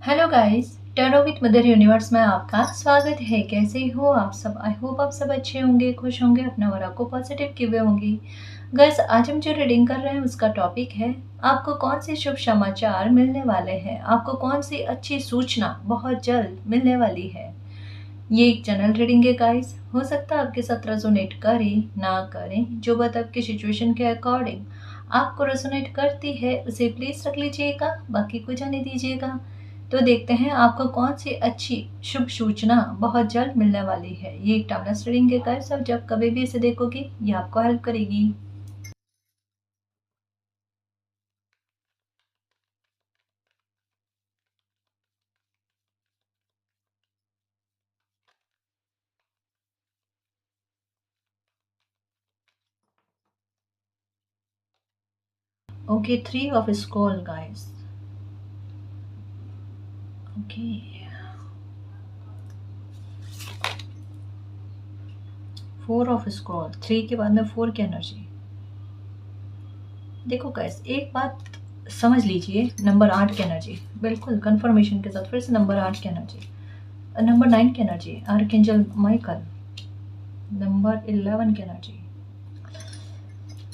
Hello guys, tarot with mother universe में आपका स्वागत है। कैसे हो आप सब? आई होप आप सब अच्छे होंगे, खुश होंगे, अपना और आपको पॉजिटिव की हुए होंगी। गाइस, आज हम जो रीडिंग कर रहे हैं उसका टॉपिक है आपको कौन से शुभ समाचार मिलने वाले हैं, आपको कौन सी अच्छी सूचना बहुत जल्द मिलने वाली है। ये एक जनरल रीडिंग है गाइस, हो सकता है आपके साथ रेजोनेट करे ना करें, जो बात आपकी सिचुएशन के अकॉर्डिंग आपको रेजोनेट करती है उसे प्लीज रख लीजिएगा, बाकी को जाने दीजिएगा। तो देखते हैं आपको कौन सी अच्छी शुभ सूचना बहुत जल्द मिलने वाली है। ये एक टाइमलेस रीडिंग है गाइस, अब जब कभी भी इसे देखोगे ये आपको हेल्प करेगी। Okay, 3 of scroll guys. Okay, 4 of scroll, 3 के बाद में 4 की एनर्जी। देखो गाइस, एक बात समझ लीजिए, नंबर 8 की एनर्जी बिल्कुल कंफर्मेशन के साथ फिर से नंबर 8 की एनर्जी, नंबर 9 की एनर्जी आर्कएंजल माइकल, नंबर 11 की एनर्जी।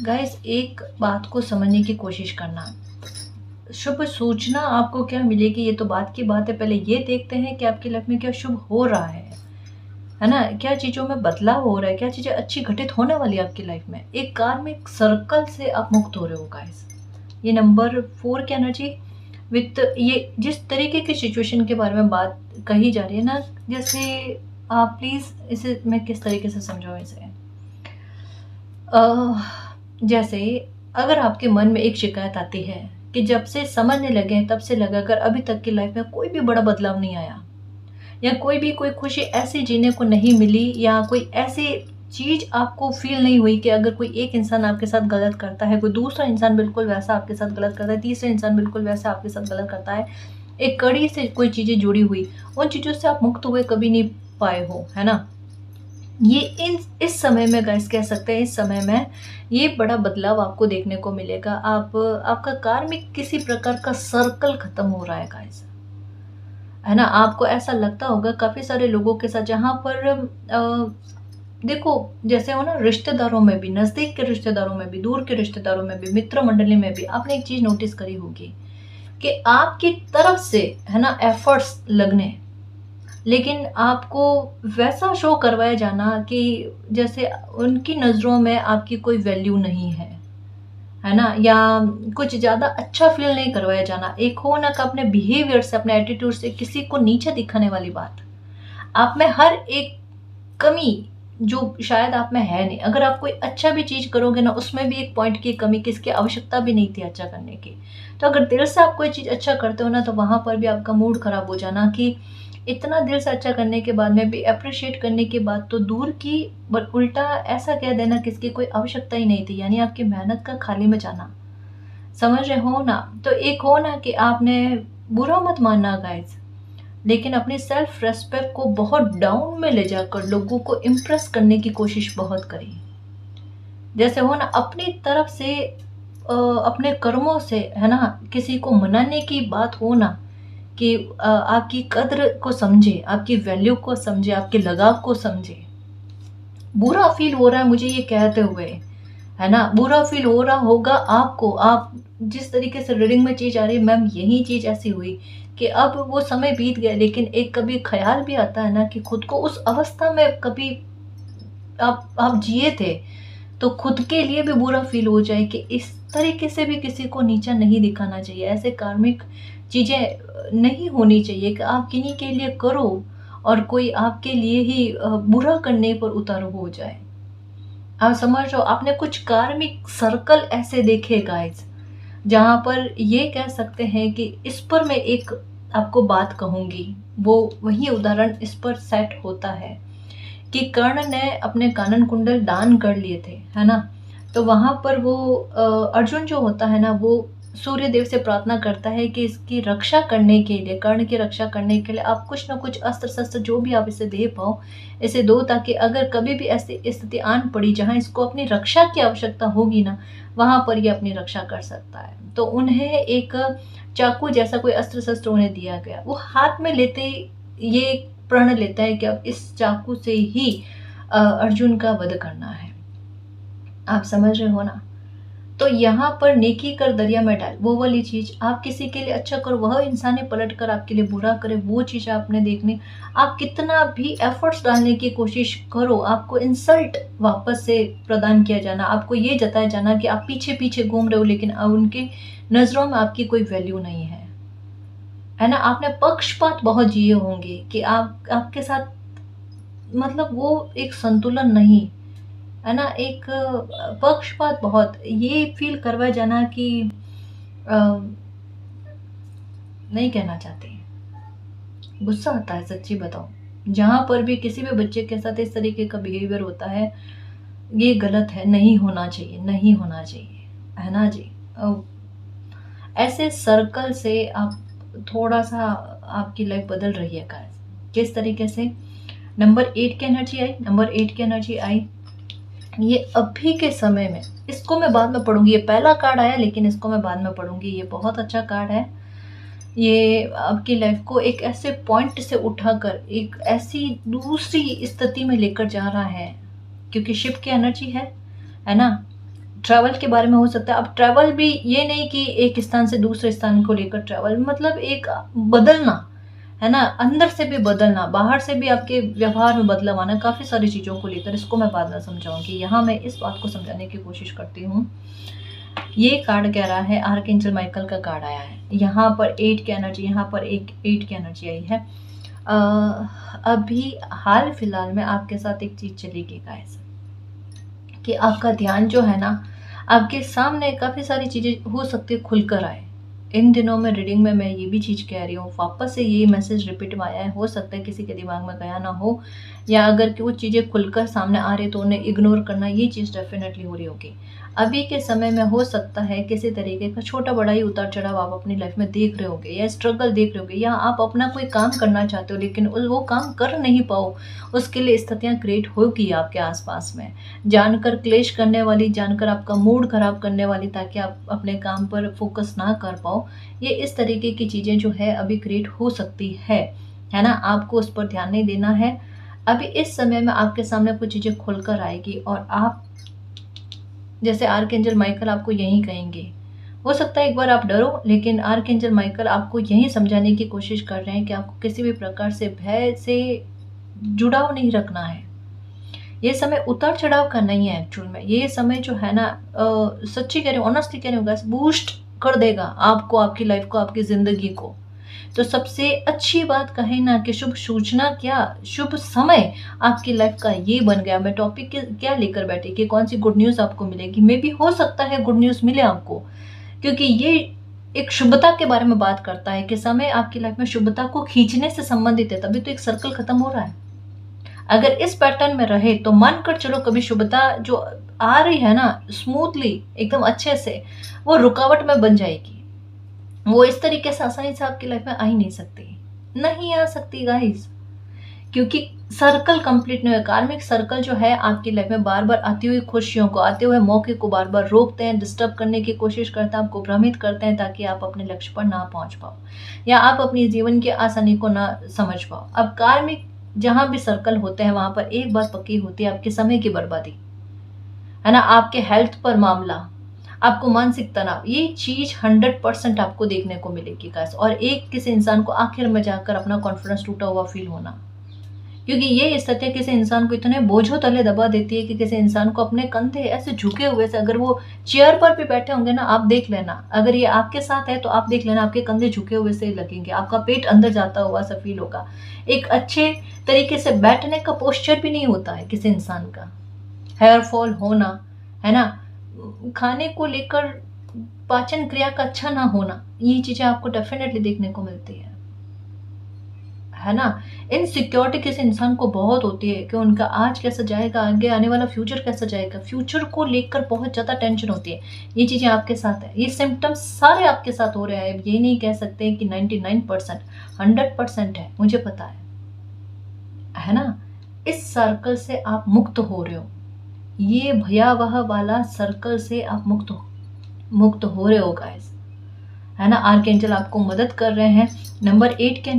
गाइस, एक बात को समझने की कोशिश करना, शुभ सूचना आपको क्या मिलेगी ये तो बात की बात है। पहले ये देखते हैं कि आपकी लाइफ में क्या शुभ हो रहा है ना, क्या चीज़ों में बदलाव हो रहा है, क्या चीज़ें अच्छी घटित होने वाली है आपकी लाइफ में। एक कार्मिक सर्कल से आप मुक्त हो रहे हो गाइस। ये नंबर 4 की एनर्जी विथ ये जिस तरीके की सिचुएशन के बारे में बात कही जा रही है ना, जैसे आप प्लीज़ इसे मैं किस तरीके से समझाऊँ इसे। जैसे अगर आपके मन में एक शिकायत आती है कि जब से समझने लगे हैं तब से लगाकर अभी तक की लाइफ में कोई भी बड़ा बदलाव नहीं आया, या कोई खुशी ऐसी जीने को नहीं मिली, या कोई ऐसी चीज आपको फील नहीं हुई कि अगर कोई एक इंसान आपके साथ गलत करता है, कोई दूसरा इंसान बिल्कुल वैसा आपके साथ गलत करता है, तीसरा इंसान बिल्कुल वैसा आपके साथ गलत करता है, एक कड़ी से कोई चीजें जुड़ी हुई, उन चीजों से आप मुक्त हुए कभी नहीं पाए हो, है ना। ये इन इस समय में गाइस कह सकते हैं, इस समय में ये बड़ा बदलाव आपको देखने को मिलेगा। आप आपका कार्मिक किसी प्रकार का सर्कल खत्म हो रहा है गाइस, है ना। आपको ऐसा लगता होगा काफी सारे लोगों के साथ जहां पर देखो, जैसे हो ना, रिश्तेदारों में भी, नजदीक के रिश्तेदारों में भी, दूर के रिश्तेदारों में भी, मित्र मंडली में भी आपने एक चीज नोटिस करी होगी कि आपकी तरफ से, है ना, एफर्ट्स लगने, लेकिन आपको वैसा शो करवाया जाना कि जैसे उनकी नज़रों में आपकी कोई वैल्यू नहीं है ना, या कुछ ज़्यादा अच्छा फील नहीं करवाया जाना। एक हो ना कि अपने बिहेवियर से, अपने एटीट्यूड से किसी को नीचे दिखाने वाली बात, आप में हर एक कमी जो शायद आप में है नहीं। अगर आप कोई अच्छा भी चीज़ करोगे ना, उसमें भी एक पॉइंट की कमी, किसकी आवश्यकता भी नहीं थी अच्छा करने की। तो अगर दिल से आप कोई चीज़ अच्छा करते हो ना, तो वहाँ पर भी आपका मूड खराब हो जाना कि इतना दिल से अच्छा करने के बाद में भी, अप्रिशिएट करने के बाद तो दूर की, उल्टा ऐसा कह देना किसकी कोई आवश्यकता ही नहीं थी, यानी आपकी मेहनत का खाली में जाना। समझ रहे हो ना। तो एक हो ना कि आपने, बुरा मत मानना गाइस, लेकिन अपनी सेल्फ रेस्पेक्ट को बहुत डाउन में ले जाकर लोगों को इम्प्रेस करने की कोशिश बहुत करी। जैसे हो ना, अपनी तरफ से अपने कर्मों से, है ना, किसी को मनाने की बात हो ना, कि आपकी कद्र को समझे, आपकी वैल्यू को समझे, आपके लगाव को समझे। बुरा फील हो रहा है मुझे ये कहते हुए, है ना, बुरा फील हो रहा होगा आपको। आप जिस तरीके से रीडिंग में चीज आ रही है, मैम यही चीज ऐसी हुई कि अब वो समय बीत गया, लेकिन एक कभी ख्याल भी आता है ना कि खुद को उस अवस्था में कभी आप जिए थे, तो खुद के लिए भी बुरा फील हो जाए कि इस तरीके से भी किसी को नीचा नहीं दिखाना चाहिए। ऐसे कार्मिक चीजें नहीं होनी चाहिए कि आप किन्हीं के लिए करो और कोई आपके लिए ही बुरा करने पर उतारू हो जाए। आप समझ रहे हो, आपने कुछ कार्मिक सर्कल ऐसे देखे गाइस, जहां पर ये कह सकते हैं कि इस पर मैं एक आपको बात कहूंगी, वो वही उदाहरण इस पर सेट होता है कि कर्ण ने अपने कानन कुंडल दान कर लिए थे, है ना। तो वहां पर वो अर्जुन जो होता है ना, वो सूर्य देव से प्रार्थना करता है कि इसकी रक्षा करने के लिए, कर्ण की रक्षा करने के लिए आप कुछ ना कुछ अस्त्र शस्त्र जो भी आप इसे दे पाओ, इसे दो, ताकि अगर कभी भी ऐसी स्थिति आन पड़ी जहां इसको अपनी रक्षा की आवश्यकता होगी ना, वहां पर ये अपनी रक्षा कर सकता है। तो उन्हें एक चाकू जैसा कोई अस्त्र शस्त्र उन्हें दिया गया। वो हाथ में लेते ही ये प्रण लेता है कि अब इस चाकू से ही अर्जुन का वध करना है। आप समझ रहे हो ना? तो यहाँ पर नेकी कर दरिया में डाल, वो वाली चीज, आप किसी के लिए अच्छा करो, वह इंसान ही पलट कर आपके लिए बुरा करे, वो चीज आपने देखनी। आप कितना भी एफर्ट्स डालने की कोशिश करो, आपको इंसल्ट वापस से प्रदान किया जाना, आपको ये जताया जाना कि आप पीछे पीछे घूम रहे हो, लेकिन अब उनके नजरों में आपकी कोई वैल्यू नहीं है ना? आपने पक्षपात बहुत जिए होंगे कि आपके साथ मतलब वो एक संतुलन नहीं है ना, एक पक्षपात बहुत, ये फील करवाया जाना कि अ, नहीं कहना चाहते, गुस्सा आता है सच्ची बताऊं। जहां पर भी किसी भी बच्चे के साथ इस तरीके का बिहेवियर होता है, ये गलत है, नहीं होना चाहिए, नहीं होना चाहिए, है ना जी? ऐसे सर्कल से आप थोड़ा सा, आपकी लाइफ बदल रही है गाइस। किस तरीके से? नंबर 8 की एनर्जी आई, नंबर 8 की एनर्जी आई। ये अभी के समय में, इसको मैं बाद में पढ़ूंगी, ये पहला कार्ड आया लेकिन इसको मैं बाद में पढ़ूंगी, ये बहुत अच्छा कार्ड है। ये आपकी लाइफ को एक ऐसे पॉइंट से उठाकर एक ऐसी दूसरी स्थिति में लेकर जा रहा है, क्योंकि शिप की एनर्जी है ना? ट्रैवल के बारे में हो सकता है। अब ट्रैवल भी ये नहीं कि एक स्थान से दूसरे स्थान को लेकर ट्रैवल, मतलब एक बदलना, है ना? अंदर से भी बदलना, बाहर से भी आपके व्यवहार में बदलाव आना, काफी सारी चीजों को लेकर। इसको मैं बाद में समझाऊंगी, यहाँ मैं इस बात को समझाने की कोशिश करती हूँ। ये कार्ड कह रहा है, आर्कएंजल माइकल का कार्ड आया है, यहाँ पर 8 की एनर्जी, यहाँ पर एक 8 की एनर्जी आई है। अभी हाल फिलहाल में आपके साथ एक चीज चलेगी गाइस, कि आपका ध्यान जो है ना, आपके सामने काफी सारी चीजें हो सकती है खुलकर आए। इन दिनों में रीडिंग में मैं ये भी चीज कह रही हूँ, वापस से ये मैसेज रिपीट में आया है, हो सकता है किसी के दिमाग में गया ना हो, या अगर कि वो चीजें खुलकर सामने आ रही तो उन्हें इग्नोर करना, ये चीज डेफिनेटली हो रही होगी। अभी के समय में हो सकता है किसी तरीके का छोटा बड़ा ही उतार चढ़ाव आप अपनी लाइफ में देख रहे होगे, या स्ट्रगल देख रहे होगे, या आप अपना कोई काम करना चाहते हो लेकिन वो काम कर नहीं पाओ, उसके लिए स्थितियां क्रिएट होगी आपके आसपास में, जानकर क्लेश करने वाली, जानकर आपका मूड खराब करने वाली, ताकि आप अपने काम पर फोकस ना कर पाओ। ये इस तरीके की चीजें जो है अभी क्रिएट हो सकती है ना? आपको उस पर ध्यान नहीं देना है। अभी इस समय में आपके सामने कुछ चीजें खुलकर आएगी, और आप जैसे आर्कएंजल माइकल आपको यही कहेंगे। हो सकता है एक बार आप डरो, लेकिन आर्कएंजल माइकल आपको यही समझाने की कोशिश कर रहे हैं कि आपको किसी भी प्रकार से भय से जुड़ाव नहीं रखना है। ये समय उतार चढ़ाव का नहीं है एक्चुअल में, ये समय जो है ना, सच्ची कह रही हूँ, ऑनेस्टली कह रही हूँ, बूस्ट कर देगा आपको, आपकी लाइफ को, आपकी जिंदगी को। तो सबसे अच्छी बात कहे ना कि शुभ सूचना, क्या शुभ समय आपकी लाइफ का ये बन गया। मैं टॉपिक क्या लेकर बैठी कि कौन सी गुड न्यूज आपको मिलेगी, मे भी हो सकता है गुड न्यूज मिले आपको, क्योंकि ये एक शुभता के बारे में बात करता है कि समय आपकी लाइफ में शुभता को खींचने से संबंधित है, तभी तो एक सर्कल खत्म हो रहा है। अगर इस पैटर्न में रहे तो मानकर चलो कभी शुभता जो आ रही है ना, स्मूथली एकदम अच्छे से, वो रुकावट में बन जाएगी। वो इस तरीके से आसानी से आपकी लाइफ में आ ही नहीं सकती, नहीं आ सकती गाइस, क्योंकि सर्कल कंप्लीट नहीं है। कार्मिक सर्कल जो है आपकी लाइफ में बार बार आती हुई खुशियों को, आते हुए मौके को बार बार रोकते हैं, डिस्टर्ब करने की कोशिश करते हैं, आपको भ्रमित करते हैं, ताकि आप अपने लक्ष्य पर ना पहुंच पाओ, या आप अपनी जीवन की आसानी को ना समझ पाओ। अब कार्मिक जहां भी सर्कल होते हैं, वहां पर एक बात पक्की होती है, आपके समय की बर्बादी, है ना? आपके हेल्थ पर मामला, आपको मानसिक तनाव, ये चीज 100% आपको देखने को मिलेगी गाइस। और एक किसी इंसान को आखिर में जाकर अपना कॉन्फिडेंस टूटा हुआ फील होना, क्योंकि ये स्थिति किसी इंसान को इतने बोझों तले दबा देती है कि किसी इंसान को अपने कंधे ऐसे झुके हुए से, अगर वो चेयर पर भी बैठे होंगे ना, आप देख लेना, अगर ये आपके साथ है तो आप देख लेना, आपके कंधे झुके हुए से लगेंगे, आपका पेट अंदर जाता हुआ सा फील होगा। एक अच्छे तरीके से बैठने का पोस्चर भी नहीं होता है किसी इंसान का, हेयर फॉल होना, है ना? खाने को लेकर पाचन क्रिया का अच्छा ना होना, ये चीजें आपको डेफिनेटली देखने को मिलती है है ना? इनसिक्योरिटी किसी इंसान को बहुत होती है कि उनका आज कैसा जाएगा, आगे आने वाला फ्यूचर कैसा जाएगा, फ्यूचर को लेकर बहुत ज़्यादा टेंशन होती है। ये चीज़ें आपके साथ है, ये सिम्पटम्स सारे आपके साथ हो रहे हैं। ये नहीं कह सकते कि 99%, 100% है, मुझे पता है ना? इस सर्कल से आप मुक्त हो रहे हो, ये भयावह वाला सर्कल से आप मुक्त हो रहे हो गाइस, है ना? आर्कएंजल आपको मदद कर रहे हैं। नंबर 8 की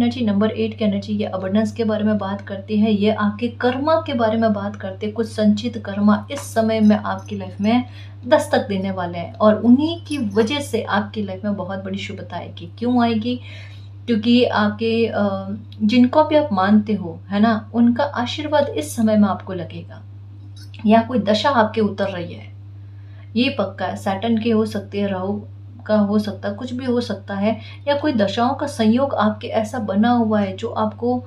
एनर्जी ये अबंडेंस के बारे में बात करती है, ये आपके कर्मा के बारे में बात करती है। कुछ संचित कर्मा इस समय में आपकी लाइफ में दस्तक देने वाले हैं और उन्हीं की वजह से आपकी लाइफ में बहुत बड़ी शुभता आएगी। क्यों आएगी? क्योंकि आपके जिनको भी आप मानते हो, है ना? उनका आशीर्वाद इस समय में आपको लगेगा, या कोई दशा आपके उतर रही है, ये पक्का है। सैटर्न की हो सकती है, राहु का हो सकता है, कुछ भी हो सकता है, या कोई दशाओं का संयोग आपके ऐसा बना हुआ है जो आपको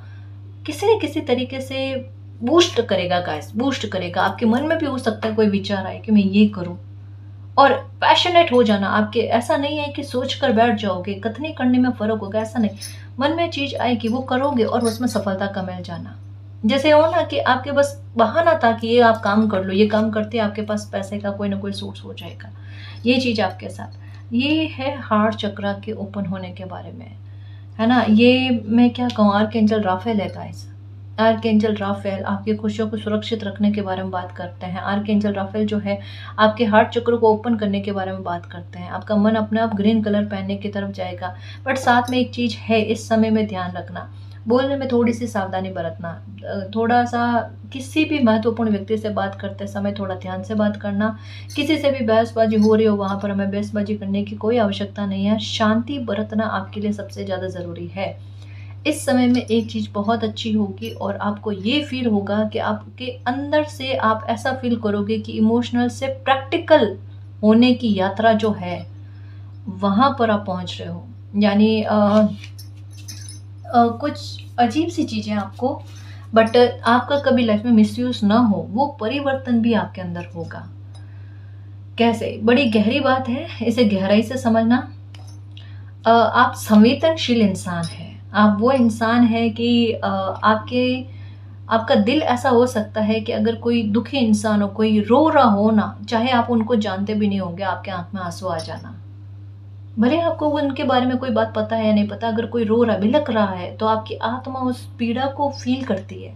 किसी न किसी तरीके से बूस्ट करेगा गाइस, बूस्ट करेगा। आपके मन में भी हो सकता है कोई विचार आए कि मैं ये करूं, और पैशनेट हो जाना। आपके ऐसा नहीं है कि सोच कर बैठ जाओगे, कथनी करने में फर्क होगा, ऐसा नहीं। मन में चीज आएगी, वो करोगे और उसमें सफलता का मिल जाना। जैसे हो ना कि आपके बस बहाना था कि ये आप काम कर लो, ये काम करते आपके पास पैसे का कोई ना कोई सोर्स हो जाएगा। ये चीज आपके साथ, ये है हार्ट चक्रा के ओपन होने के बारे में, है ना? ये मैं क्या कहूँ, आर्कएंजल राफेल है गाइस। आर्कएंजल राफेल आपकी खुशियों को सुरक्षित रखने के बारे में बात करते हैं। आर्कएंजल राफेल जो है आपके हार्ट चक्र को ओपन करने के बारे में बात करते हैं। आपका मन अपने आप ग्रीन कलर पहनने की तरफ जाएगा। बट साथ में एक चीज है, इस समय में ध्यान रखना, बोलने में थोड़ी सी सावधानी बरतना। थोड़ा सा किसी भी महत्वपूर्ण व्यक्ति से बात करते समय थोड़ा ध्यान से बात करना। किसी से भी बहसबाजी हो रही हो, वहां पर हमें बहसबाजी करने की कोई आवश्यकता नहीं है। शांति बरतना आपके लिए सबसे ज़्यादा ज़रूरी है। इस समय में एक चीज़ बहुत अच्छी होगी और आपको ये फील होगा कि आपके अंदर से आप ऐसा फील करोगे कि इमोशनल से प्रैक्टिकल होने की यात्रा जो है वहाँ पर आप पहुँच रहे हो। यानी कुछ अजीब सी चीज़ें आपको, बट आपका कभी लाइफ में मिसयूज ना हो, वो परिवर्तन भी आपके अंदर होगा। कैसे? बड़ी गहरी बात है, इसे गहराई से समझना। आप संवेदनशील इंसान हैं। आप वो इंसान है कि आपका दिल ऐसा हो सकता है कि अगर कोई दुखी इंसान हो, कोई रो रहा हो ना, चाहे आप उनको जानते भी नहीं होंगे, आपके आंख में आंसू आ जाना। भले आपको उनके बारे में कोई बात पता है या नहीं पता, अगर कोई रो रहा, बिलक रहा है, तो आपकी आत्मा उस पीड़ा को फील करती है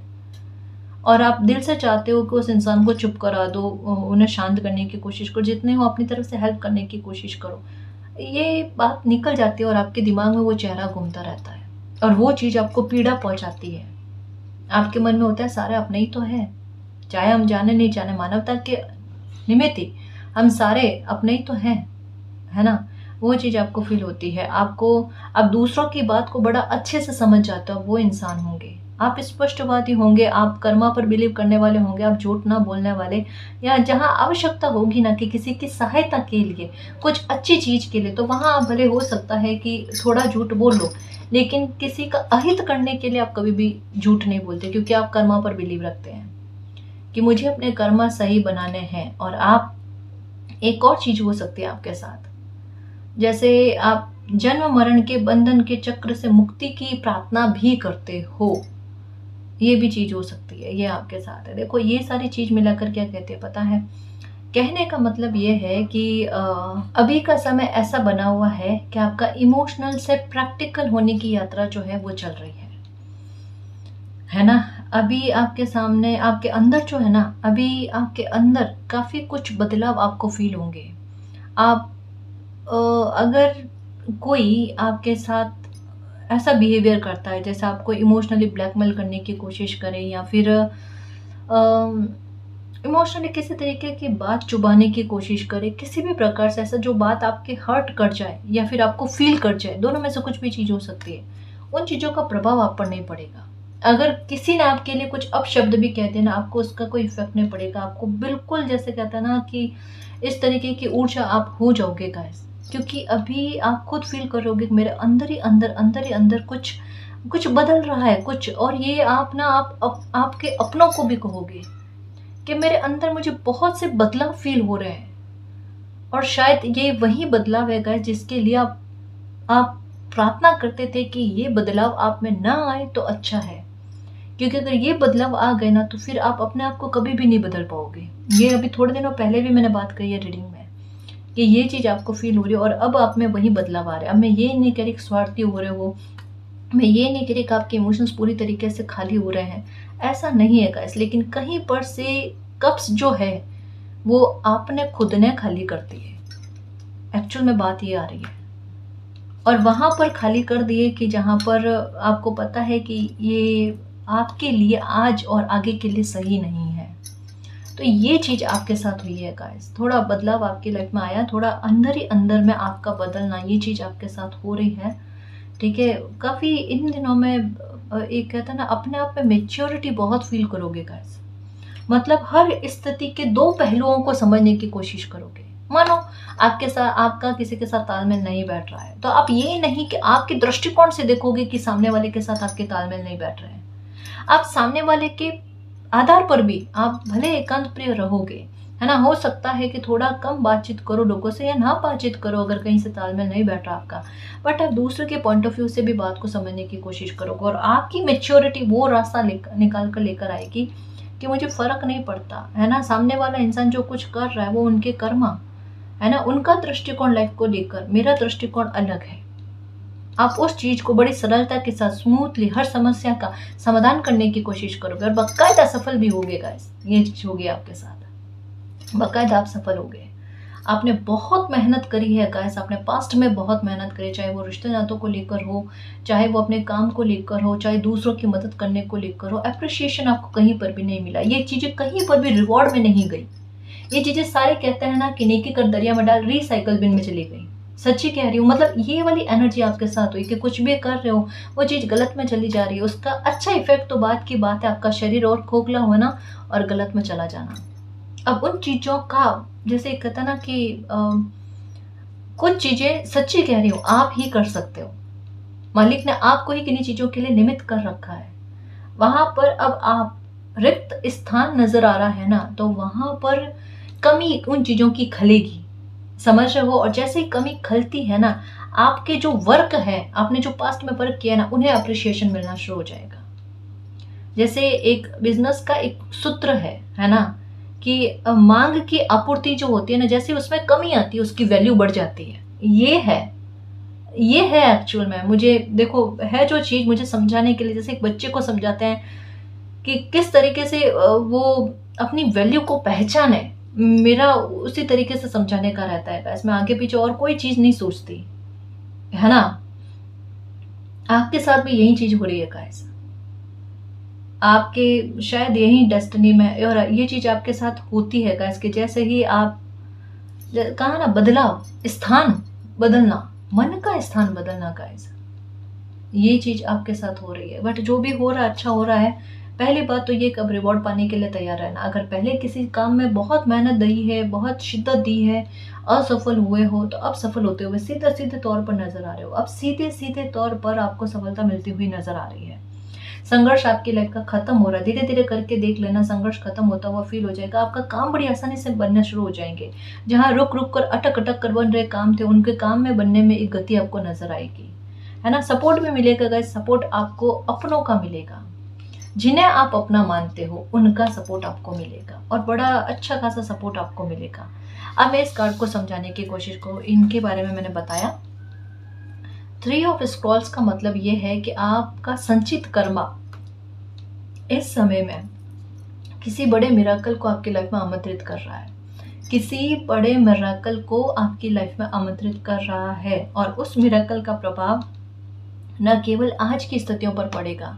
और आप दिल से चाहते हो कि उस इंसान को चुप करा दो, उन्हें शांत करने की कोशिश करो, जितने हो अपनी तरफ से हेल्प करने की कोशिश करो। ये बात निकल जाती है और आपके दिमाग में वो चेहरा घूमता रहता है और वो चीज़ आपको पीड़ा पहुंचाती है। आपके मन में होता है सारे अपने ही तो है, चाहे हम जाने नहीं जाने, मानवता के निमित्त ही हम सारे अपने ही तो हैं, है ना? वो चीज़ आपको फील होती है। आप दूसरों की बात को बड़ा अच्छे से समझ जाते हो, वो इंसान होंगे। आप स्पष्टवादी होंगे, आप कर्मा पर बिलीव करने वाले होंगे, आप झूठ ना बोलने वाले, या जहाँ आवश्यकता होगी ना कि किसी की सहायता के लिए, कुछ अच्छी चीज़ के लिए, तो वहाँ आप भले हो सकता है कि थोड़ा झूठ बोल लो, लेकिन किसी का अहित करने के लिए आप कभी भी झूठ नहीं बोलते, क्योंकि आप कर्मा पर बिलीव रखते हैं कि मुझे अपने कर्मा सही बनाने हैं। और आप, एक और चीज़ हो सकती है आपके साथ, जैसे आप जन्म मरण के बंधन के चक्र से मुक्ति की प्रार्थना भी करते हो, ये भी चीज हो सकती है, ये आपके साथ है। देखो ये सारी चीज मिलाकर क्या कहते हैं पता है? कहने का मतलब ये है कि अभी का समय ऐसा बना हुआ है कि आपका इमोशनल से प्रैक्टिकल होने की यात्रा जो है वो चल रही है ना? अभी आपके सामने, आपके अंदर जो है ना, अभी आपके अंदर काफी कुछ बदलाव आपको फील होंगे। आप अगर कोई आपके साथ ऐसा बिहेवियर करता है जैसे आपको इमोशनली ब्लैकमेल करने की कोशिश करे, या फिर इमोशनली किसी तरीके की बात चुबाने की कोशिश करे, किसी भी प्रकार से ऐसा जो बात आपके हर्ट कर जाए या फिर आपको फील कर जाए, दोनों में से कुछ भी चीज़ हो सकती है, उन चीज़ों का प्रभाव आप पर नहीं पड़ेगा। अगर किसी ने आपके लिए कुछ अपशब्द भी कह देना, आपको उसका कोई इफेक्ट नहीं पड़ेगा। आपको बिल्कुल जैसे कहते हैं ना कि इस तरीके की ऊर्जा आप हो जाओगे गाइस, क्योंकि अभी आप खुद फील करोगे कि मेरे अंदर ही अंदर कुछ कुछ बदल रहा है कुछ, और ये आप ना आपके अपनों को भी कहोगे कि मेरे अंदर मुझे बहुत से बदलाव फील हो रहे हैं। और शायद ये वही बदलाव है गाइस जिसके लिए आप प्रार्थना करते थे कि ये बदलाव आप में ना आए तो अच्छा है, क्योंकि अगर ये बदलाव आ गए ना तो फिर आप अपने आप को कभी भी नहीं बदल पाओगे। ये अभी थोड़े दिनों पहले भी मैंने बात कही है रीडिंग में कि ये चीज़ आपको फील हो रही है और अब आप में वही बदलाव आ रहा है। अब मैं ये नहीं कह रही कि स्वार्थी हो रहे हो, मैं ये नहीं कह रही कि आपके इमोशंस पूरी तरीके से खाली हो रहे हैं, ऐसा नहीं है गाइस। लेकिन कहीं पर से कप्स जो है वो आपने खुद ने खाली कर दी है। एक्चुअल में बात ये आ रही है, और वहाँ पर खाली कर दिए कि जहाँ पर आपको पता है कि ये आपके लिए आज और आगे के लिए सही नहीं है। तो ये चीज़ आपके साथ हुई है गाइस, थोड़ा बदलाव आपकी लाइफ में आया, थोड़ा अंदर ही अंदर में आपका बदलना, ये चीज़ आपके साथ हो रही है। ठीक है, काफ़ी इन दिनों में एक कहता है ना, अपने आप में मेच्योरिटी बहुत फील करोगे गाइस। मतलब हर स्थिति के दो पहलुओं को समझने की कोशिश करोगे। मानो आपके साथ, आपका किसी के साथ तालमेल नहीं बैठ रहा है, तो आप ये नहीं कि आपके दृष्टिकोण से देखोगे कि सामने वाले के साथ आपके तालमेल नहीं बैठ रहे हैं। आप सामने वाले के आधार पर भी आप भले एकांत प्रिय रहोगे, है ना। हो सकता है कि थोड़ा कम बातचीत करो लोगों से या ना बातचीत करो अगर कहीं से तालमेल नहीं बैठ रहा आपका, बट आप दूसरे के पॉइंट ऑफ व्यू से भी बात को समझने की कोशिश करोगे और आपकी मेच्योरिटी वो रास्ता निकाल कर लेकर आएगी कि मुझे फर्क नहीं पड़ता, है ना। सामने वाला इंसान जो कुछ कर रहा है वो उनके कर्मा, है ना, उनका दृष्टिकोण लाइफ को लेकर, मेरा दृष्टिकोण अलग है। आप उस चीज को बड़ी सरलता के साथ स्मूथली हर समस्या का समाधान करने की कोशिश करोगे और बाकायदा सफल भी होगे गाइस। ये चीज होगी आपके साथ, बाकायदा आप सफल होगे। आपने बहुत मेहनत करी है गाइस, आपने पास्ट में बहुत मेहनत करी, चाहे वो रिश्ते नातों को लेकर हो, चाहे वो अपने काम को लेकर हो, चाहे दूसरों की मदद करने को लेकर हो। अप्रिशिएशन आपको कहीं पर भी नहीं मिला, ये चीजें कहीं पर भी रिवॉर्ड में नहीं गई। ये चीजें सारे कहते हैं ना कि नेकी कर दरिया में डाल, रिसाइकल बिन में चली गई। सच्ची कह रही हूँ, मतलब ये वाली एनर्जी आपके साथ हुई कि कुछ भी कर रहे हो वो चीज गलत में चली जा रही है, उसका अच्छा इफेक्ट तो बात की बात है, आपका शरीर और खोखला होना और गलत में चला जाना। अब उन चीजों का, जैसे कहता ना कि कुछ चीजें सच्ची कह रही हूँ आप ही कर सकते हो, मालिक ने आपको ही किन्हीं चीजों के लिए निमित्त कर रखा है। वहां पर अब आप रिक्त स्थान नजर आ रहा है ना, तो वहां पर कमी उन चीजों की खलेगी, समझ रहे हो। और जैसे ही कमी खलती है ना, आपके जो वर्क है, आपने जो पास्ट में वर्क किया ना, उन्हें अप्रिशिएशन मिलना शुरू हो जाएगा। जैसे एक बिजनेस का एक सूत्र है ना, कि मांग की आपूर्ति जो होती है ना, जैसे उसमें कमी आती है उसकी वैल्यू बढ़ जाती है। ये है एक्चुअल में। मुझे देखो, है जो चीज मुझे समझाने के लिए, जैसे एक बच्चे को समझाते हैं कि किस तरीके से वो अपनी वैल्यू को पहचाने, मेरा उसी तरीके से समझाने का रहता है। इसमें आगे पीछे और कोई चीज नहीं सोचती, है ना। आपके साथ भी यही चीज हो रही है गाइस, आपके शायद यही डेस्टिनी में, और ये चीज आपके साथ होती है गाइस कि जैसे ही आप कहा ना, बदलाव, स्थान बदलना, मन का स्थान बदलना गाइस, ये चीज आपके साथ हो रही है। बट जो भी हो रहा है अच्छा हो रहा है। पहली बात तो ये, कब रिवॉर्ड पाने के लिए तैयार रहना। अगर पहले किसी काम में बहुत मेहनत दी है, बहुत शिद्दत दी है, असफल हुए हो, तो अब सफल होते हुए सीधे सीधे तौर पर नजर आ रहे हो। अब सीधे सीधे तौर पर आपको सफलता मिलती हुई नजर आ रही है। संघर्ष आपकी लाइफ का खत्म हो रहा है, धीरे धीरे करके देख लेना, संघर्ष खत्म होता हुआ फील हो जाएगा। आपका काम बड़ी आसानी से बनना शुरू हो जाएंगे। जहां रुक रुक कर, अटक अटक कर बन रहे काम थे, उनके काम में बनने में एक गति आपको नजर आएगी, है ना। सपोर्ट भी मिलेगा गाइस, सपोर्ट आपको अपनों का मिलेगा, जिन्हें आप अपना मानते हो उनका सपोर्ट आपको मिलेगा, और बड़ा अच्छा खासा सपोर्ट आपको मिलेगा। अब मैं इस कार्ड को समझाने की कोशिश करूँ, इनके बारे में मैंने बताया। 3 ऑफ स्क्रॉल्स का मतलब ये है कि आपका संचित कर्मा इस समय में किसी बड़े मिराकल को आपकी लाइफ में आमंत्रित कर रहा है, किसी बड़े मिराकल को आपकी लाइफ में आमंत्रित कर रहा है। और उस मिराकल का प्रभाव न केवल आज की स्थितियों पर पड़ेगा,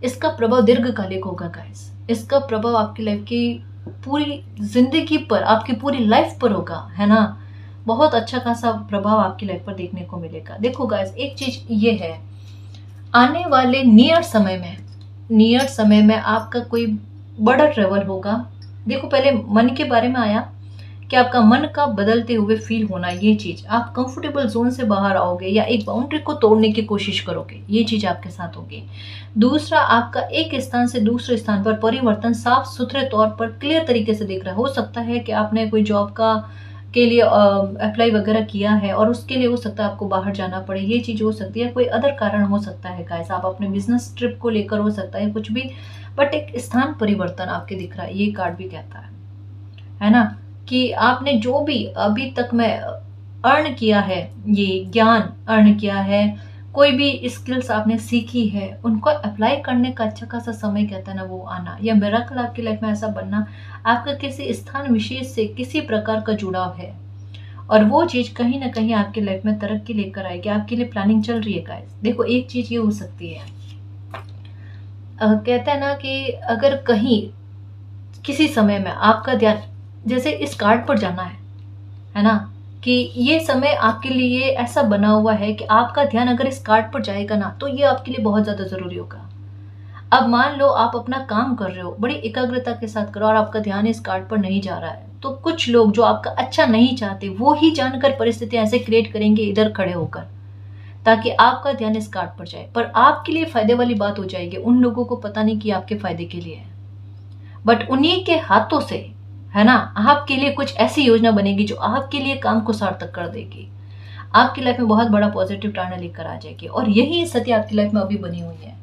इसका प्रभाव दीर्घकालिक होगा गाइस। इसका प्रभाव आपकी लाइफ की पूरी जिंदगी पर, आपकी पूरी लाइफ पर होगा, है ना। बहुत अच्छा खासा प्रभाव आपकी लाइफ पर देखने को मिलेगा। देखो गाइस, एक चीज ये है, आने वाले नियर समय में आपका कोई बड़ा ट्रेवल होगा। देखो, पहले मन के बारे में आया कि आपका मन का बदलते हुए फील होना, ये चीज, आप कंफर्टेबल जोन से बाहर आओगे या एक बाउंड्री को तोड़ने की कोशिश करोगे, ये चीज आपके साथ होगी। दूसरा, आपका एक स्थान से दूसरे स्थान पर परिवर्तन साफ सुथरे तौर पर क्लियर तरीके से दिख रहा है। हो सकता है कि आपने कोई जॉब का के लिए अप्लाई वगैरह किया है और उसके लिए हो सकता है आपको बाहर जाना पड़े, ये चीज़ हो सकती है। कोई अदर कारण हो सकता है गाइस, आप अपने बिजनेस ट्रिप को लेकर हो सकता है कुछ भी, बट एक स्थान परिवर्तन आपके दिख रहा है, ये कार्ड भी कहता है ना, कि आपने जो भी अभी तक में अर्न किया है, ये ज्ञान अर्न किया है, कोई भी स्किल्स आपने सीखी है, उनको अप्लाई करने का अच्छा खासा समय कहता है ना वो आना, या मिरेकल आपकी लाइफ में ऐसा बनना, आपका किसी स्थान विशेष से किसी प्रकार का जुड़ाव है और वो चीज कहीं ना कहीं आपकी लाइफ में तरक्की लेकर आएगी, आपके लिए प्लानिंग चल रही है गाइस। देखो एक चीज ये हो सकती है, कहते हैं ना कि अगर कहीं किसी समय में आपका ध्यान, जैसे इस कार्ड पर जाना है ना, कि ये समय आपके लिए ऐसा बना हुआ है कि आपका ध्यान अगर इस कार्ड पर जाएगा ना तो ये आपके लिए बहुत ज्यादा जरूरी होगा। अब मान लो आप अपना काम कर रहे हो, बड़ी एकाग्रता के साथ करो और आपका ध्यान इस कार्ड पर नहीं जा रहा है, तो कुछ लोग जो आपका अच्छा नहीं चाहते वो ही जानकर परिस्थितियां ऐसे क्रिएट करेंगे इधर खड़े होकर, ताकि आपका ध्यान इस कार्ड पर जाए, पर आपके लिए फायदे वाली बात हो जाएगी। उन लोगों को पता नहीं कि आपके फायदे के लिए है, बट उन्हीं के हाथों से, है ना, आपके लिए कुछ ऐसी योजना बनेगी जो आपके लिए काम को सार्थक कर देगी, आपकी लाइफ में बहुत बड़ा पॉजिटिव टर्न लेकर आ जाएगी। और यही स्थिति आपकी लाइफ में अभी बनी हुई है,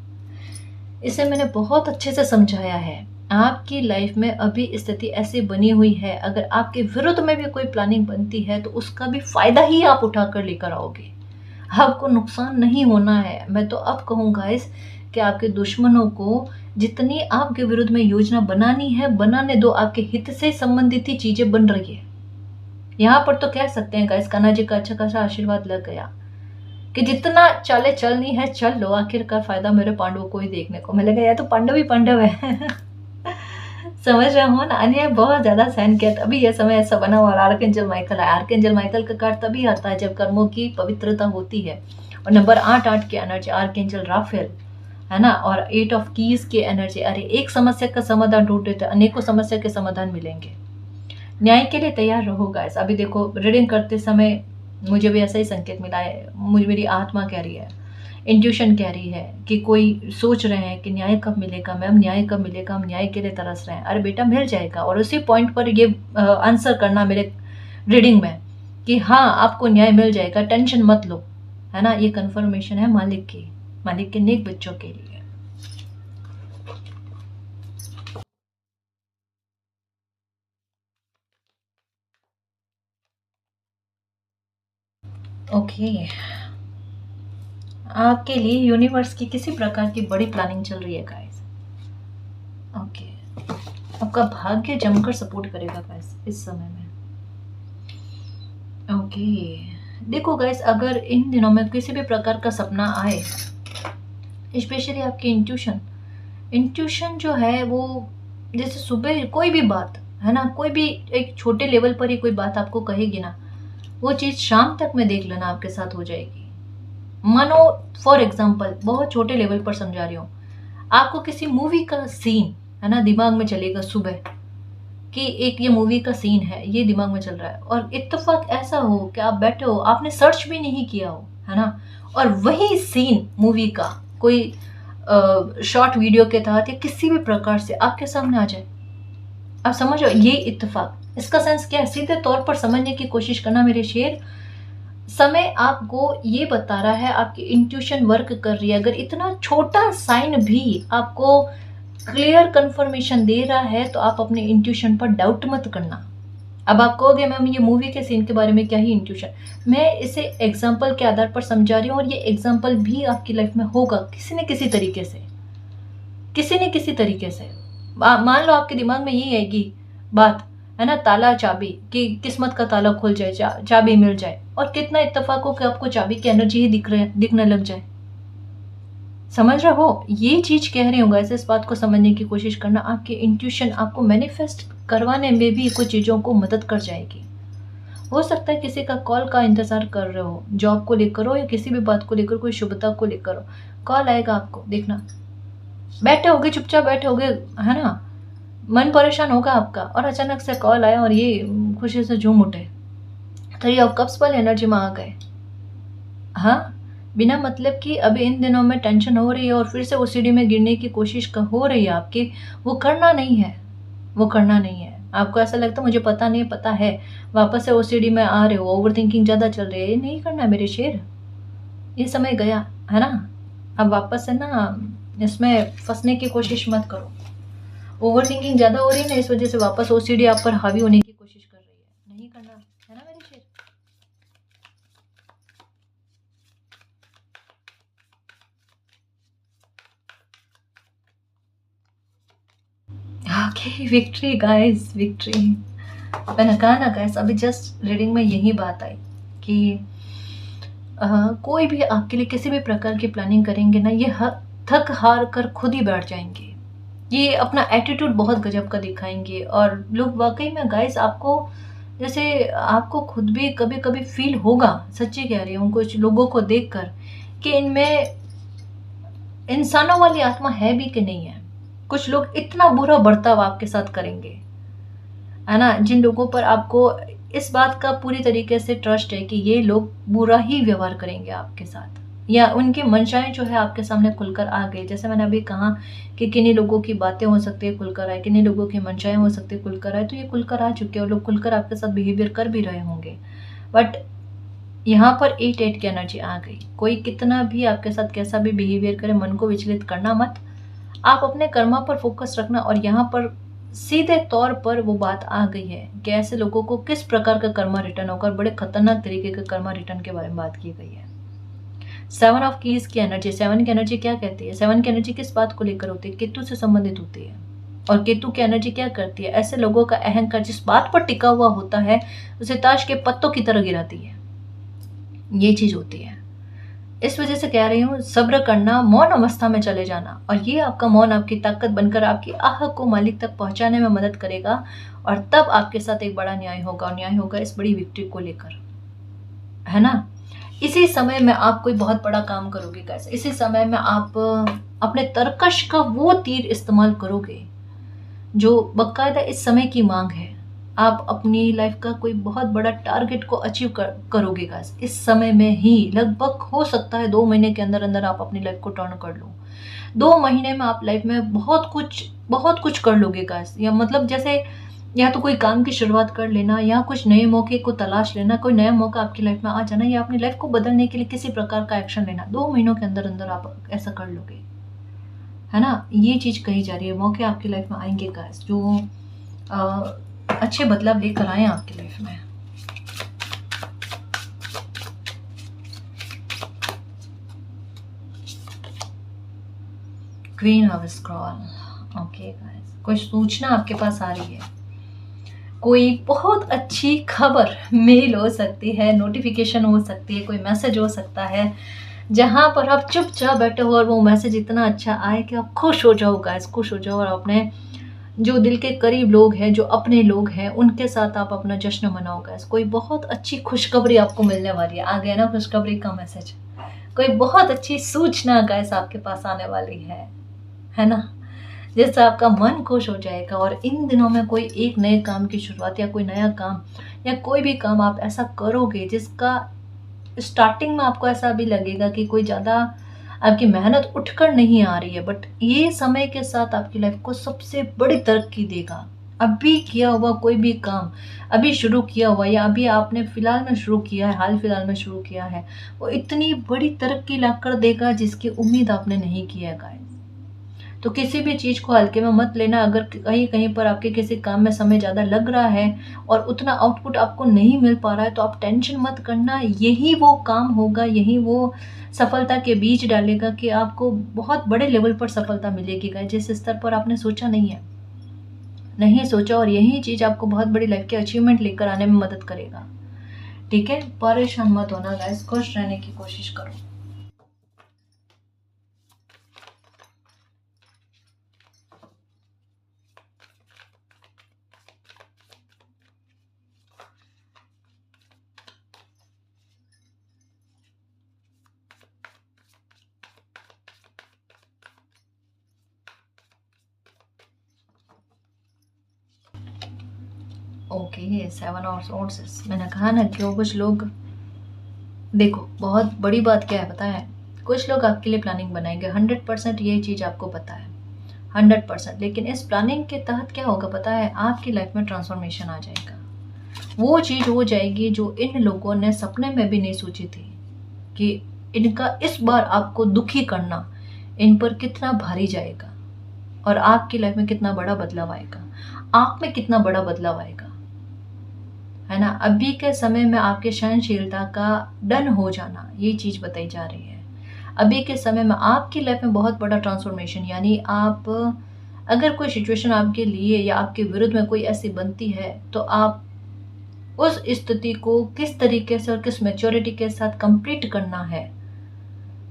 इसे मैंने बहुत अच्छे से समझाया है। आपकी लाइफ में अभी स्थिति ऐसी बनी हुई है, अगर आपके विरुद्ध में भी कोई प्लानिंग बनती है तो उसका भी फायदा ही आप उठाकर लेकर आओगे, आपको नुकसान नहीं होना है। मैं तो अब कहूँगा इस कि आपके दुश्मनों को जितनी आपके विरुद्ध में योजना बनानी है बनाने दो, आपके हित से संबंधित ही चीजें बन रही है। यहाँ पर तो कह सकते हैं गाइस, कान्हा जी का अच्छा खासा आशीर्वाद लग गया कि जितना चाले चलनी है चल लो, आखिरकार फायदा मेरे पांडवों को ही देखने को मिलेगा, या तो पांडव ही पांडव है। समझ रहे हो ना, अन्याय बहुत ज्यादा सहन किया, अभी यह समय ऐसा बना हुआ। आर्कएंजल माइकल है, आर्कएंजल माइकल का कार्ड तभी आता है जब कर्मों की पवित्रता होती है। और नंबर 8 की एनर्जी आर्कएंजल राफेल, है ना, और 8 ऑफ कीज की एनर्जी। अरे एक समस्या का समाधान ढूंढते थे, अनेकों समस्या के समाधान मिलेंगे। न्याय के लिए तैयार रहो गाइस। अभी देखो रीडिंग करते समय मुझे भी ऐसा ही संकेत मिला है, मुझे मेरी आत्मा कह रही है, इंट्यूशन कह रही है कि कोई सोच रहे हैं कि न्याय कब मिलेगा मैम, न्याय कब मिलेगा, हम न्याय के लिए तरस रहे हैं। अरे बेटा मिल जाएगा, और उसी पॉइंट पर ये आंसर करना मेरे रीडिंग में कि हाँ आपको न्याय मिल जाएगा, टेंशन मत लो, है ना। ये कंफर्मेशन है मालिक की, मालिक के नेक बच्चों के लिए। ओके, आपके लिए यूनिवर्स की किसी प्रकार की बड़ी प्लानिंग चल रही है गाइस। ओके, आपका भाग्य जमकर सपोर्ट करेगा गाइस इस समय में। ओके, देखो गाइस, अगर इन दिनों में किसी भी प्रकार का सपना आए, स्पेशली आपकी इंट्यूशन, इंट्यूशन जो है वो, जैसे सुबह कोई भी बात, है ना, कोई भी एक छोटे लेवल पर ही कोई बात आपको कहेगी ना, वो चीज शाम तक में देख लेना आपके साथ हो जाएगी। मानो फॉर एग्जाम्पल, बहुत छोटे लेवल पर समझा रही हूँ, आपको किसी मूवी का सीन, है ना, दिमाग में चलेगा सुबह कि एक ये मूवी का सीन है, ये दिमाग में चल रहा है, और इत्तेफाक ऐसा हो कि आप बैठे हो, आपने सर्च भी नहीं किया हो, है ना, और वही सीन मूवी का कोई शॉर्ट वीडियो के तहत या किसी भी प्रकार से आपके सामने आ जाए। आप समझो ये इत्तेफाक, इसका सेंस क्या है, सीधे तौर पर समझने की कोशिश करना मेरे शेर। समय आपको ये बता रहा है, आपकी इंट्यूशन वर्क कर रही है। अगर इतना छोटा साइन भी आपको क्लियर कंफर्मेशन दे रहा है तो आप अपने इंट्यूशन पर डाउट मत करना। अब आप कहोगे मैम ये मूवी के सीन के बारे में क्या ही इंट्यूशन, मैं इसे एग्जाम्पल के आधार पर समझा रही हूँ, और ये एग्जाम्पल भी आपकी लाइफ में होगा किसी न किसी तरीके से, किसी न किसी तरीके से। मान लो आपके दिमाग में यही आएगी बात, है ना, ताला चाबी, कि किस्मत का ताला खुल जाए, चाबी मिल जाए, और कितना इत्तेफाक हो कि आपको चाबी की एनर्जी ही दिखने लग जाए। समझ रहे हो, ये चीज कह रही हूँ गाइस, इस बात को समझने की कोशिश करना। आपकी इंट्यूशन आपको मैनिफेस्ट करवाने में भी कुछ चीजों को मदद कर जाएगी। हो सकता है किसी का कॉल का इंतजार कर रहे हो, जॉब को लेकर हो या किसी भी बात को लेकर, कोई शुभता को लेकर हो, कॉल आएगा आपको, देखना बैठे होगे, चुपचाप बैठे होगे, है ना, मन परेशान होगा आपका, और अचानक से कॉल आया और ये खुशी से झूम उठे, 3 ऑफ कप्स वाली एनर्जी में आ गए। हाँ, बिना मतलब कि अभी इन दिनों में टेंशन हो रही है और फिर से वो सीढ़ी में गिरने की कोशिश हो रही है आपकी, वो करना नहीं है, वो करना नहीं है। आपको ऐसा लगता है मुझे पता नहीं, पता है, वापस से ओसीडी में आ रहे हो, ओवर थिंकिंग ज़्यादा चल रही है, ये नहीं करना मेरे शेर, ये समय गया है ना। अब वापस से ना इसमें फंसने की कोशिश मत करो। ओवर थिंकिंग ज़्यादा हो रही है ना, इस वजह से वापस ओसीडी आप पर हावी होने की कोशिश कर रही है, नहीं करना है ना मेरे शेर। Okay, victory guys, victory. मैंने कहा ना गाइस, अभी जस्ट रीडिंग में यही बात आई कि कोई भी आपके लिए किसी भी प्रकार की प्लानिंग करेंगे ना, ये थक हार कर खुद ही बैठ जाएंगे। ये अपना एटीट्यूड बहुत गजब का दिखाएंगे और लोग वाकई में गाइस आपको, जैसे आपको खुद भी कभी कभी फील होगा, सच्ची कह रही हूँ, कुछ लोगों को देखकर कि इनमें इंसानों वाली आत्मा है भी कि नहीं है। कुछ लोग इतना बुरा बर्ताव आपके साथ करेंगे, है ना, जिन लोगों पर आपको इस बात का पूरी तरीके से ट्रस्ट है कि ये लोग बुरा ही व्यवहार करेंगे आपके साथ, या उनकी मंशाएं जो है आपके सामने खुलकर आ गई। जैसे मैंने अभी कहा कि किन्हीं लोगों की बातें हो सकती है खुलकर आए, किन्हीं लोगों की मंशाएं हो सकती है खुलकर आए, तो ये खुलकर आ चुके हैं और लोग खुलकर आपके साथ बिहेवियर कर भी रहे होंगे। बट यहाँ पर 8 की एनर्जी आ गई। कोई कितना भी आपके साथ कैसा भी बिहेवियर करे, मन को विचलित करना मत, आप अपने कर्मा पर फोकस रखना। और यहाँ पर सीधे तौर पर वो बात आ गई है कि ऐसे लोगों को किस प्रकार का कर्मा रिटर्न होगा, और बड़े खतरनाक तरीके का कर्मा रिटर्न के बारे में बात की गई है। 7 ऑफ कीज की एनर्जी, 7 की एनर्जी क्या कहती है? 7 की एनर्जी किस बात को लेकर होती है? केतु से संबंधित होती है। और केतु की एनर्जी क्या करती है? ऐसे लोगों का अहंकार जिस बात पर टिका हुआ होता है उसे ताश के पत्तों की तरह गिराती है, ये चीज होती है। इस वजह से कह रही हूँ, सब्र करना, मौन अवस्था में चले जाना, और ये आपका मौन आपकी ताकत बनकर आपकी आह को मालिक तक पहुंचाने में मदद करेगा। और तब आपके साथ एक बड़ा न्याय होगा, और न्याय होगा इस बड़ी विक्ट्री को लेकर, है ना। इसी समय में आप कोई बहुत बड़ा काम करोगे गाइस, इसी समय में आप अपने तरकश का वो तीर इस्तेमाल करोगे जो बाकायदा इस समय की मांग है। आप अपनी लाइफ का कोई बहुत बड़ा टारगेट को अचीव करोगे गाइस इस समय में ही। लगभग हो सकता है 2 महीने के अंदर अंदर आप अपनी लाइफ को टर्न कर लो। 2 महीने में आप लाइफ में बहुत कुछ कर लोगे गाइस। या मतलब जैसे, या तो कोई काम की शुरुआत कर लेना, या कुछ नए मौके को तलाश लेना, कोई नया मौका आपकी लाइफ में आ जाना, या अपनी लाइफ को बदलने के लिए किसी प्रकार का एक्शन लेना। 2 महीनों के अंदर अंदर आप ऐसा कर लोगे, है ना। ये चीज कही जा रही है, मौके आपकी लाइफ में आएंगे गाइस जो अच्छे बदलाव लेकर आए आपकी लाइफ में। Queen of scroll, okay guys, कोई सूचना आपके पास आ रही है, कोई बहुत अच्छी खबर मेल हो सकती है, नोटिफिकेशन हो सकती है, कोई मैसेज हो सकता है जहां पर आप चुपचाप बैठे हो और वो मैसेज इतना अच्छा आए कि आप खुश हो जाओ गाइस, खुश हो जाओ, और अपने जो दिल के करीब लोग हैं, जो अपने लोग हैं, उनके साथ आप अपना जश्न मनाओ गाइस। कोई बहुत अच्छी खुशखबरी आपको मिलने वाली है। आ गया ना खुशखबरी का मैसेज, कोई बहुत अच्छी सूचना गाइस आपके पास आने वाली है ना, जिससे आपका मन खुश हो जाएगा। और इन दिनों में कोई एक नए काम की शुरुआत, या कोई नया काम, या कोई भी काम आप ऐसा करोगे जिसका स्टार्टिंग में आपको ऐसा भी लगेगा कि कोई ज़्यादा आपकी मेहनत उठकर नहीं आ रही है, बट ये समय के साथ आपकी लाइफ को सबसे बड़ी तरक्की देगा। अभी किया हुआ कोई भी काम, अभी शुरू किया हुआ, या अभी आपने फिलहाल में शुरू किया है, हाल फिलहाल में शुरू किया है, वो इतनी बड़ी तरक्की ला कर देगा जिसकी उम्मीद आपने नहीं की है गाइस। तो किसी भी चीज़ को हल्के में मत लेना। अगर कहीं कहीं पर आपके किसी काम में समय ज़्यादा लग रहा है और उतना आउटपुट आपको नहीं मिल पा रहा है, तो आप टेंशन मत करना। यही वो काम होगा, यही वो सफलता के बीज डालेगा कि आपको बहुत बड़े लेवल पर सफलता मिलेगी गाइस, जिस स्तर पर आपने सोचा नहीं सोचा। और यही चीज़ आपको बहुत बड़ी लाइफ के अचीवमेंट लेकर आने में मदद करेगा। ठीक है, परेशान मत होना गाइस, खुश रहने की कोशिश करो। Okay, 7 of sources. मैंने कहा ना कि वो कुछ लोग, देखो बहुत बड़ी बात क्या है पता है, कुछ लोग आपके लिए प्लानिंग बनाएंगे, 100% ये चीज़ आपको पता है। 100%। लेकिन इस प्लानिंग के तहत क्या होगा पता है, आपकी लाइफ में ट्रांसफॉर्मेशन आ जाएगा। वो चीज़ हो जाएगी जो इन लोगों ने सपने में भी नहीं सोची थी, कि इनका इस बार आपको दुखी करना इन पर कितना भारी जाएगा और आपकी लाइफ में कितना बड़ा बदलाव आएगा, आप में कितना बड़ा बदलाव आएगा, है ना। अभी के समय में आपके सहनशीलता का डन हो जाना, ये चीज़ बताई जा रही है। अभी के समय में आपकी लाइफ में बहुत बड़ा ट्रांसफॉर्मेशन, यानी आप अगर कोई सिचुएशन आपके लिए या आपके विरुद्ध में कोई ऐसी बनती है, तो आप उस स्थिति को किस तरीके से और किस मैच्योरिटी के साथ कंप्लीट करना है,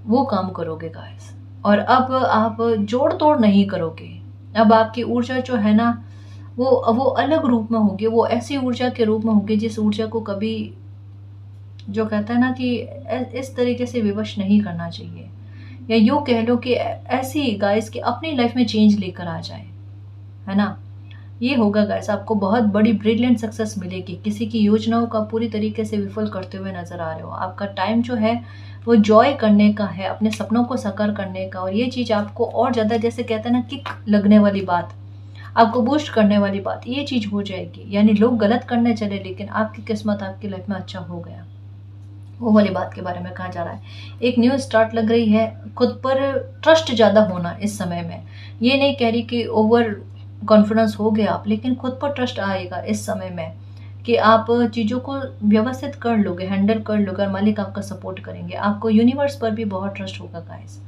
वो काम करोगे गाइस। और अब आप जोड़ तोड़ नहीं करोगे। अब आपकी ऊर्जा जो है ना, वो अलग रूप में होगी, वो ऐसी ऊर्जा के रूप में होगी जिस ऊर्जा को कभी, जो कहता है ना कि इस तरीके से विवश नहीं करना चाहिए, या यूँ कह लो कि ऐसी गाइस कि अपनी लाइफ में चेंज लेकर आ जाए, है ना। ये होगा गाइस, आपको बहुत बड़ी ब्रिलियंट सक्सेस मिलेगी। किसी की योजनाओं का पूरी तरीके से विफल करते हुए नजर आ रहे हो। आपका टाइम जो है वो जॉय करने का है, अपने सपनों को साकार करने का। और ये चीज़ आपको और ज़्यादा, जैसे कहते हैं ना, किक लगने वाली बात, आपको बूस्ट करने वाली बात, ये चीज़ हो जाएगी। यानी लोग गलत करने चले, लेकिन आपकी किस्मत आपकी लाइफ में अच्छा हो गया, वो वाली बात के बारे में कहा जा रहा है। एक न्यू स्टार्ट लग रही है। खुद पर ट्रस्ट ज़्यादा होना इस समय में, ये नहीं कह रही कि ओवर कॉन्फिडेंस हो गया आप, लेकिन खुद पर ट्रस्ट आएगा इस समय में कि आप चीज़ों को व्यवस्थित कर लोगे, हैंडल कर लोगे, और मालिक आपका सपोर्ट करेंगे। आपको यूनिवर्स पर भी बहुत ट्रस्ट होगा गाइस,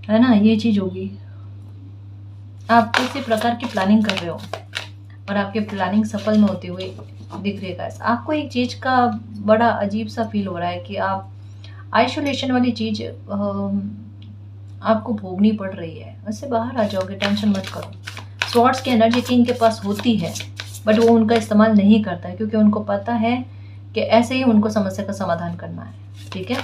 है ना। ये चीज़ होगी। आप किसी प्रकार की प्लानिंग कर रहे हो और आपकी प्लानिंग सफल में होती हुई दिख रही है गाइस। आपको एक चीज़ का बड़ा अजीब सा फील हो रहा है कि आप आइसोलेशन वाली चीज़ आपको भोगनी पड़ रही है। उससे बाहर आ जाओगे, टेंशन मत करो। स्वॉर्ड्स की एनर्जी किंग के पास होती है, बट वो उनका इस्तेमाल नहीं करता है, क्योंकि उनको पता है कि ऐसे ही उनको समस्या का समाधान करना है। ठीक है,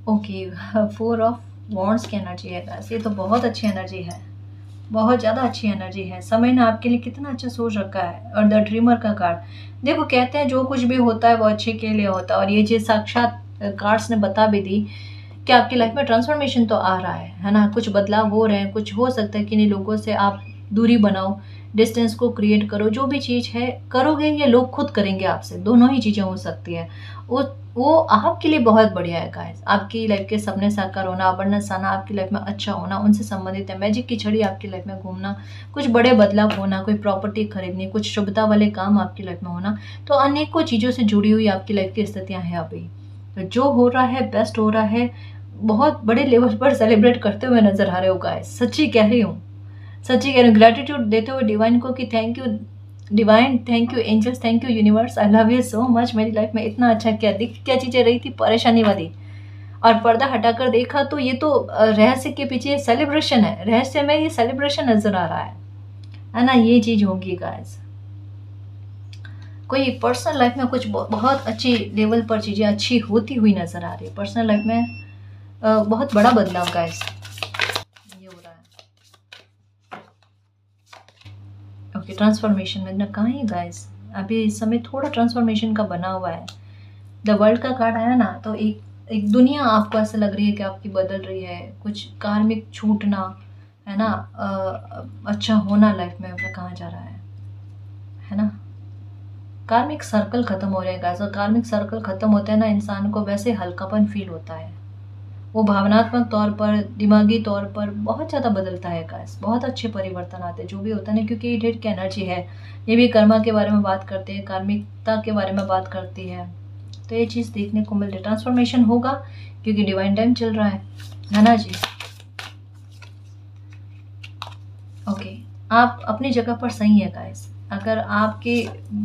ओके। 4 ऑफ वॉन्ड्स की एनर्जी है गाइस। ये तो बहुत अच्छी एनर्जी है, बहुत ज़्यादा अच्छी एनर्जी है। समय ने आपके लिए कितना अच्छा सोच रखा है। और द ड्रीमर का कार्ड, देखो कहते हैं जो कुछ भी होता है वो अच्छे के लिए होता है, और ये चीज़ साक्षात कार्ड्स ने बता भी दी कि आपकी लाइफ में ट्रांसफॉर्मेशन तो आ रहा है ना। कुछ बदलाव हो रहे हैं, कुछ हो सकता है कि नहीं, लोगों से आप दूरी बनाओ, डिस्टेंस को क्रिएट करो। जो भी चीज़ है करोगे, ये लोग खुद करेंगे आपसे, दोनों ही चीज़ें हो सकती है। वो आपके लिए बहुत बढ़िया है गाइस। आपकी लाइफ के सपने साकार होना, अबंडेंस आना, आपकी लाइफ में अच्छा होना, उनसे संबंधित है। मैजिक की छड़ी आपकी लाइफ में घूमना, कुछ बड़े बदलाव होना, कोई प्रॉपर्टी खरीदनी, कुछ शुभता वाले काम आपकी लाइफ में होना, तो अनेकों चीज़ों से जुड़ी हुई आपकी लाइफ की स्थितियाँ हैं अभी। तो जो हो रहा है बेस्ट हो रहा है, बहुत बड़े लेवल पर सेलिब्रेट करते हुए नजर आ रहे हो गाइस। सच्ची कह रही हूँ, सच्ची कह रही हूँ। ग्रेटिट्यूड देते हुए डिवाइन को कि thank you divine, thank you angels, thank you universe, I love you so much. मेरी लाइफ में इतना अच्छा क्या चीज़ें रही थी परेशानी वाली, और पर्दा हटाकर देखा तो ये तो रहस्य के पीछे सेलिब्रेशन है, रहस्य में ये सेलिब्रेशन नजर आ रहा है ना। ये चीज़ होगी गाइस। कोई पर्सनल लाइफ में कुछ बहुत अच्छी लेवल पर चीज़ें अच्छी होती हुई नजर आ रही है। पर्सनल लाइफ में बहुत बड़ा बदलाव गाइस ये हो रहा है। ओके, ट्रांसफॉर्मेशन में ना कहाँ है गाइस, अभी इस समय थोड़ा ट्रांसफॉर्मेशन का बना हुआ है। द वर्ल्ड का कार्ड आया ना, तो एक दुनिया आपको ऐसा लग रही है कि आपकी बदल रही है। कुछ कार्मिक छूटना, है ना, अच्छा होना लाइफ में कहा जा रहा है ना। कार्मिक सर्कल खत्म हो रहे हैं गाइस, और कार्मिक सर्कल खत्म होते हैं ना, इंसान को वैसे हल्कापन फील होता है। वो भावनात्मक तौर पर, दिमागी तौर पर बहुत ज़्यादा बदलता है गाइस। बहुत अच्छे परिवर्तन आते हैं जो भी होता है ना, क्योंकि ये डेट की एनर्जी है। ये भी कर्मा के बारे में बात करते हैं, कार्मिकता के बारे में बात करती है। तो ये चीज़ देखने को मिल रही है। ट्रांसफॉर्मेशन होगा क्योंकि डिवाइन टाइम चल रहा है ना जी। ओके, आप अपनी जगह पर सही है गाइस। अगर आपके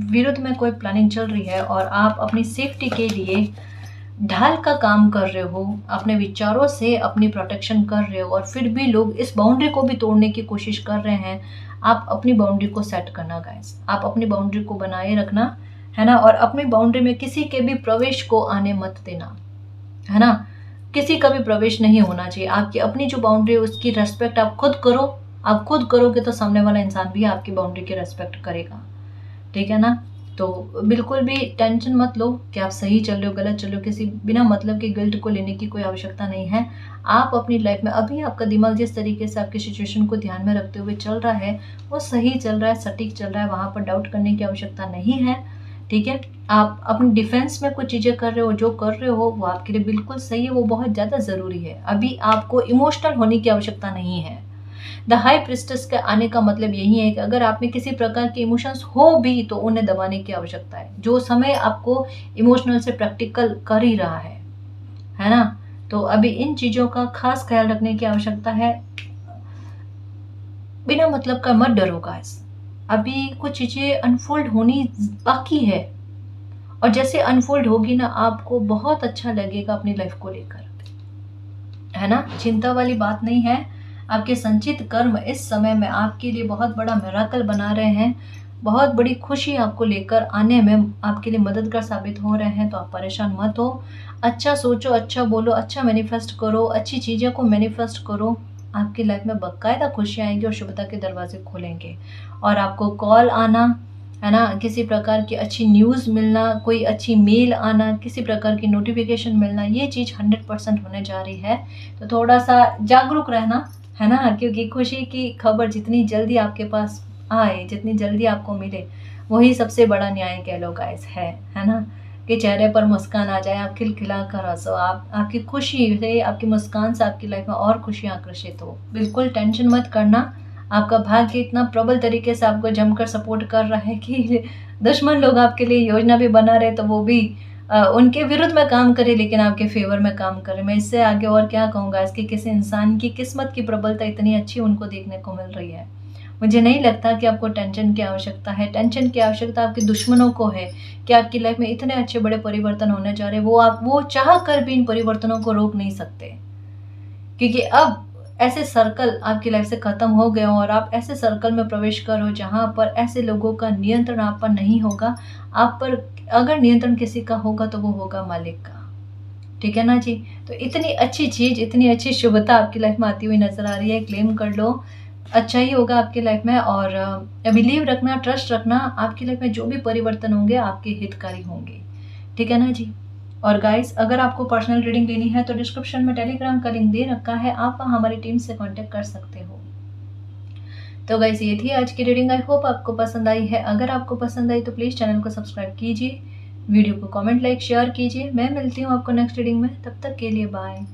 विरुद्ध में कोई प्लानिंग चल रही है और आप अपनी सेफ्टी के लिए ढाल का काम कर रहे हो, अपने विचारों से अपनी प्रोटेक्शन कर रहे हो, और फिर भी लोग इस बाउंड्री को भी तोड़ने की कोशिश कर रहे हैं, आप अपनी बाउंड्री को सेट करना गाइस। आप अपनी बाउंड्री को बनाए रखना, है ना। और अपनी बाउंड्री में किसी के भी प्रवेश को आने मत देना, है ना। किसी का भी प्रवेश नहीं होना चाहिए। आपकी अपनी जो बाउंड्री है उसकी रेस्पेक्ट आप खुद करो। आप खुद करोगे तो सामने वाला इंसान भी आपकी बाउंड्री की रेस्पेक्ट करेगा, ठीक है ना। तो बिल्कुल भी टेंशन मत लो कि आप सही चल रहे हो गलत चल रहे हो, किसी बिना मतलब के गिल्ट को लेने की कोई आवश्यकता नहीं है। आप अपनी लाइफ में अभी आपका दिमाग जिस तरीके से आपकी सिचुएशन को ध्यान में रखते हुए चल रहा है वो सही चल रहा है, सटीक चल रहा है, वहाँ पर डाउट करने की आवश्यकता नहीं है। ठीक है, आप अपने डिफेंस में कुछ चीज़ें कर रहे हो, जो कर रहे हो वो आपके लिए बिल्कुल सही है, वो बहुत ज़्यादा ज़रूरी है। अभी आपको इमोशनल होने की आवश्यकता नहीं है। द हाई प्रिस्टेस के आने का मतलब यही है कि अगर आप में किसी प्रकार के इमोशंस हो भी तो उन्हें दबाने की आवश्यकता है। जो समय आपको इमोशनल से प्रैक्टिकल कर ही रहा है ना? तो अभी इन चीज़ों का खास ख्याल रखने की आवश्यकता है। बिना मतलब का मत डरो गाइस, अभी कुछ चीज़ें अनफोल्ड होनी बाकी है और जैसे अनफोल्ड होगी ना आपको बहुत अच्छा लगेगा अपनी लाइफ को लेकर, है ना? चिंता वाली बात नहीं है। आपके संचित कर्म इस समय में आपके लिए बहुत बड़ा मिराकल बना रहे हैं, बहुत बड़ी खुशी आपको लेकर आने में आपके लिए मददगार साबित हो रहे हैं। तो आप परेशान मत हो, अच्छा सोचो, अच्छा बोलो, अच्छा मैनिफेस्ट करो, अच्छी चीज़ें को मैनिफेस्ट करो। आपकी लाइफ में बाकायदा खुशियाँ आएंगी और शुभता के दरवाजे खुलेंगे और आपको कॉल आना, है ना, किसी प्रकार की अच्छी न्यूज़ मिलना, कोई अच्छी मेल आना, किसी प्रकार की नोटिफिकेशन मिलना, ये चीज़ 100% होने जा रही है। तो थोड़ा सा जागरूक रहना, है ना, क्योंकि खुशी की खबर जितनी जल्दी आपके पास आए, जितनी जल्दी आपको मिले, वही सबसे बड़ा न्याय कह लो गाइस, है ना? कि चेहरे पर मुस्कान आ जाए, आप खिलखिला कर हंसो, आप आपकी खुशी से, आपकी मुस्कान से आपकी लाइफ में और खुशियाँ आकर्षित हो। बिल्कुल टेंशन मत करना, आपका भाग्य इतना प्रबल तरीके से आपको जमकर सपोर्ट कर रहा है कि दुश्मन लोग आपके लिए योजना भी बना रहे तो वो भी उनके विरुद्ध में काम करे लेकिन आपके फेवर में काम करे। मैं इससे आगे और क्या कहूँगा, इसकी किसी इंसान की किस्मत की प्रबलता इतनी अच्छी उनको देखने को मिल रही है। मुझे नहीं लगता कि आपको टेंशन की आवश्यकता है। टेंशन की आवश्यकता आपके दुश्मनों को है कि आपकी लाइफ में इतने अच्छे बड़े परिवर्तन होने जा रहे हैं, वो चाह कर भी इन परिवर्तनों को रोक नहीं सकते, क्योंकि अब ऐसे सर्कल आपकी लाइफ से खत्म हो गए हो और आप ऐसे सर्कल में प्रवेश करो जहाँ पर ऐसे लोगों का नियंत्रण आप पर नहीं होगा। आप पर अगर नियंत्रण किसी का होगा तो वो होगा मालिक का। ठीक है ना जी? तो इतनी अच्छी चीज़, इतनी अच्छी शुभता आपकी लाइफ में आती हुई नजर आ रही है। क्लेम कर लो, अच्छा ही होगा आपकी लाइफ में और बिलीव रखना, ट्रस्ट रखना, आपकी लाइफ में जो भी परिवर्तन होंगे आपके हितकारी होंगे। ठीक है ना जी? और गाइस, अगर आपको पर्सनल रीडिंग लेनी है तो डिस्क्रिप्शन में टेलीग्राम का लिंक दे रखा है, आप वहाँ हमारी टीम से कांटेक्ट कर सकते हो। तो गाइस, ये थी आज की रीडिंग। आई होप आपको पसंद आई है। अगर आपको पसंद आई तो प्लीज़ चैनल को सब्सक्राइब कीजिए, वीडियो को कमेंट, लाइक, शेयर कीजिए। मैं मिलती हूँ आपको नेक्स्ट रीडिंग में, तब तक के लिए बाय।